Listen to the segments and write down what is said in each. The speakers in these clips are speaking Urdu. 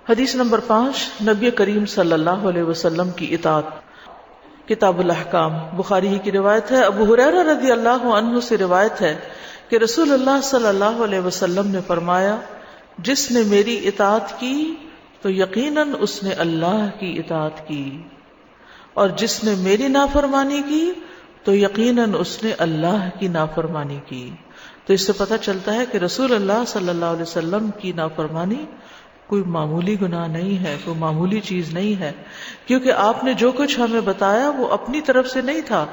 حدیث نمبر 5، نبی کریم صلی اللہ علیہ وسلم کی اطاعت۔ کتاب الاحکام، بخاری ہی کی روایت ہے۔ ابو ہریرہ رضی اللہ عنہ سے روایت ہے کہ رسول اللہ صلی اللہ علیہ وسلم نے فرمایا، جس نے میری اطاعت کی تو یقیناً اس نے اللہ کی اطاعت کی، اور جس نے میری نافرمانی کی تو یقیناً اس نے اللہ کی نافرمانی کی۔ تو اس سے پتہ چلتا ہے کہ رسول اللہ صلی اللہ علیہ وسلم کی نافرمانی کوئی معمولی گناہ نہیں ہے، کوئی معمولی چیز نہیں ہے، کیونکہ آپ نے جو کچھ ہمیں بتایا وہ اپنی طرف سے نہیں تھا،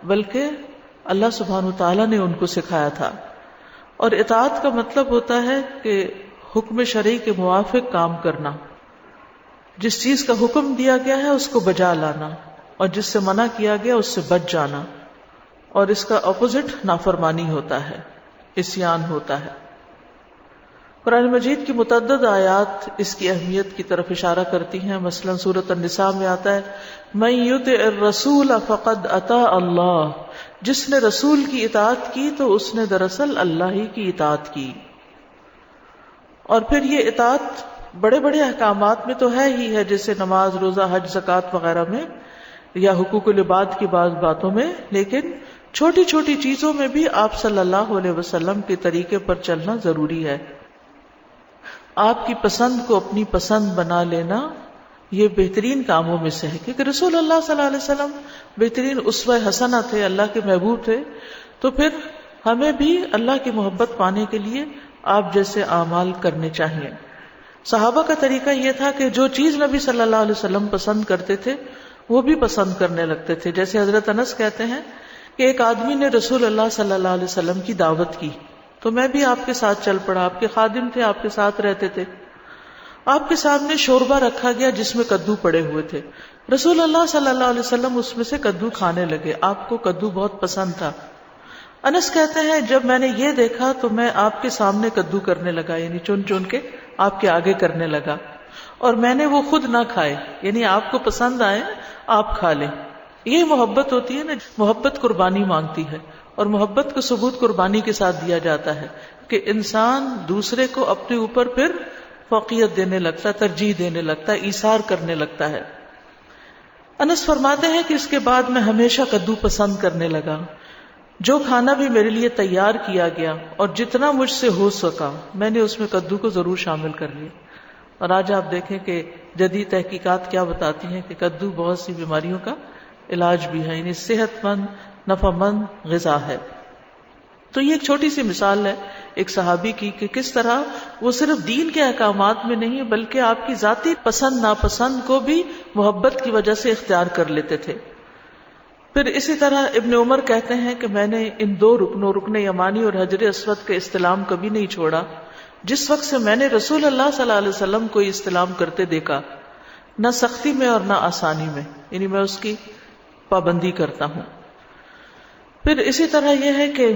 بلکہ اللہ سبحانہ وتعالیٰ نے ان کو سکھایا تھا۔ اور اطاعت کا مطلب ہوتا ہے کہ حکم شرعی کے موافق کام کرنا، جس چیز کا حکم دیا گیا ہے اس کو بجا لانا، اور جس سے منع کیا گیا اس سے بچ جانا، اور اس کا اپوزٹ نافرمانی ہوتا ہے، عصیان ہوتا ہے۔ قرآن مجید کی متعدد آیات اس کی اہمیت کی طرف اشارہ کرتی ہیں۔ مثلا سورۃ النساء میں آتا ہے، من یطع الرسول فقد اطاع اللہ، جس نے رسول کی اطاعت کی تو اس نے دراصل اللہ ہی کی اطاعت کی۔ اور پھر یہ اطاعت بڑے بڑے احکامات میں تو ہے ہی ہے، جیسے نماز، روزہ، حج، زکوٰۃ وغیرہ میں، یا حقوق العباد کی بعض باتوں میں، لیکن چھوٹی چھوٹی چیزوں میں بھی آپ صلی اللہ علیہ وسلم کے طریقے پر چلنا ضروری ہے۔ آپ کی پسند کو اپنی پسند بنا لینا یہ بہترین کاموں میں سے ہے، کیونکہ رسول اللہ صلی اللہ علیہ وسلم بہترین اسوہ حسنہ تھے، اللہ کے محبوب تھے، تو پھر ہمیں بھی اللہ کی محبت پانے کے لیے آپ جیسے اعمال کرنے چاہیے۔ صحابہ کا طریقہ یہ تھا کہ جو چیز نبی صلی اللہ علیہ وسلم پسند کرتے تھے وہ بھی پسند کرنے لگتے تھے۔ جیسے حضرت انس کہتے ہیں کہ ایک آدمی نے رسول اللہ صلی اللہ علیہ وسلم کی دعوت کی تو میں بھی آپ کے ساتھ چل پڑا، آپ کے خادم تھے، آپ کے ساتھ رہتے تھے۔ آپ کے سامنے شوربہ رکھا گیا جس میں کدو پڑے ہوئے تھے، رسول اللہ صلی اللہ علیہ وسلم اس میں سے کدو کھانے لگے، آپ کو کدو بہت پسند تھا۔ انس کہتے ہیں جب میں نے یہ دیکھا تو میں آپ کے سامنے کدو کرنے لگا، یعنی چن چن کے آپ کے آگے کرنے لگا، اور میں نے وہ خود نہ کھائے، یعنی آپ کو پسند آئے آپ کھا لیں۔ یہ محبت ہوتی ہے نا، محبت قربانی مانگتی ہے، اور محبت کو ثبوت قربانی کے ساتھ دیا جاتا ہے کہ انسان دوسرے کو اپنے اوپر پھر فوقیت دینے لگتا ہے، ترجیح دینے لگتا ہے، ایثار کرنے لگتا ہے۔ انس فرماتے ہیں کہ اس کے بعد میں ہمیشہ کدو پسند کرنے لگا، جو کھانا بھی میرے لیے تیار کیا گیا اور جتنا مجھ سے ہو سکا میں نے اس میں کدو کو ضرور شامل کر لیا۔ اور آج آپ دیکھیں کہ جدید تحقیقات کیا بتاتی ہیں کہ کدو بہت سی بیماریوں کا علاج بھی ہے، یعنی صحت مند، نفع مند غذا ہے۔ تو یہ ایک چھوٹی سی مثال ہے ایک صحابی کی کہ کس طرح وہ صرف دین کے احکامات میں نہیں بلکہ آپ کی ذاتی پسند ناپسند کو بھی محبت کی وجہ سے اختیار کر لیتے تھے۔ پھر اسی طرح ابن عمر کہتے ہیں کہ میں نے ان دو رکنوں، رکن یمانی اور حجر اسود کے استلام کبھی نہیں چھوڑا جس وقت سے میں نے رسول اللہ صلی اللہ علیہ وسلم کو استلام کرتے دیکھا، نہ سختی میں اور نہ آسانی میں، یعنی میں اس کی پابندی کرتا ہوں۔ پھر اسی طرح یہ ہے کہ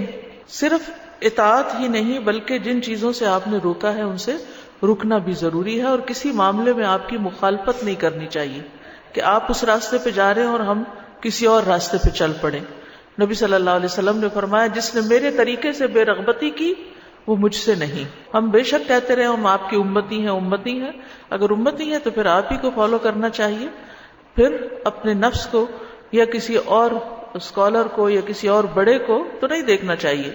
صرف اطاعت ہی نہیں بلکہ جن چیزوں سے آپ نے روکا ہے ان سے رکنا بھی ضروری ہے، اور کسی معاملے میں آپ کی مخالفت نہیں کرنی چاہیے کہ آپ اس راستے پہ جا رہے ہیں اور ہم کسی اور راستے پہ چل پڑیں۔ نبی صلی اللہ علیہ وسلم نے فرمایا جس نے میرے طریقے سے بے رغبتی کی وہ مجھ سے نہیں۔ ہم بے شک کہتے رہے ہم آپ کی امتی ہیں، اگر امتی ہیں تو پھر آپ ہی کو فالو کرنا چاہیے، پھر اپنے نفس کو یا کسی اور اسکالر کو یا کسی اور بڑے کو تو نہیں دیکھنا چاہیے۔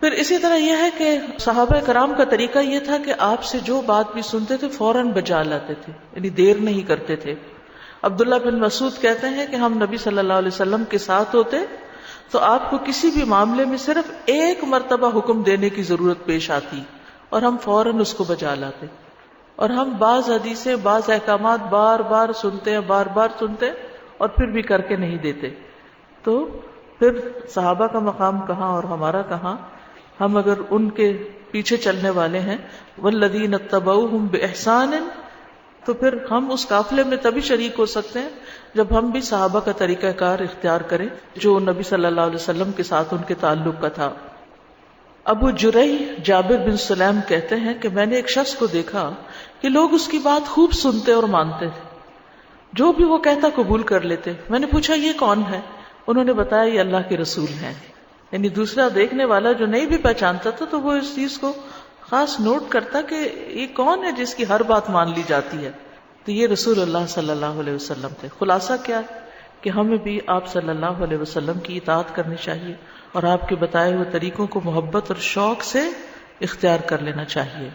پھر اسی طرح یہ ہے کہ صحابہ کرام کا طریقہ یہ تھا کہ آپ سے جو بات بھی سنتے تھے فوراً بجا لاتے تھے، یعنی دیر نہیں کرتے تھے۔ عبداللہ بن مسعود کہتے ہیں کہ ہم نبی صلی اللہ علیہ وسلم کے ساتھ ہوتے تو آپ کو کسی بھی معاملے میں صرف ایک مرتبہ حکم دینے کی ضرورت پیش آتی اور ہم فوراً اس کو بجا لاتے، اور ہم بعض حدیثیں، بعض احکامات بار بار سنتے اور پھر بھی کر کے نہیں دیتے۔ تو پھر صحابہ کا مقام کہاں اور ہمارا کہاں؟ ہم اگر ان کے پیچھے چلنے والے ہیں، والذین اتبعوہم بإحسان، تو پھر ہم اس قافلے میں تبھی شریک ہو سکتے ہیں جب ہم بھی صحابہ کا طریقہ کار اختیار کریں جو نبی صلی اللہ علیہ وسلم کے ساتھ ان کے تعلق کا تھا۔ ابو جریح جابر بن سلیم کہتے ہیں کہ میں نے ایک شخص کو دیکھا کہ لوگ اس کی بات خوب سنتے اور مانتے، جو بھی وہ کہتا قبول کر لیتے۔ میں نے پوچھا یہ کون ہے؟ انہوں نے بتایا یہ اللہ کے رسول ہیں۔ یعنی دوسرا دیکھنے والا جو نہیں بھی پہچانتا تھا تو وہ اس چیز کو خاص نوٹ کرتا کہ یہ کون ہے جس کی ہر بات مان لی جاتی ہے. تو یہ رسول اللہ صلی اللہ علیہ وسلم تھے. خلاصہ کیا کہ ہمیں بھی آپ صلی اللہ علیہ وسلم کی اطاعت کرنی چاہیے اور آپ کے بتائے ہوئے طریقوں کو محبت اور شوق سے اختیار کر لینا چاہیے.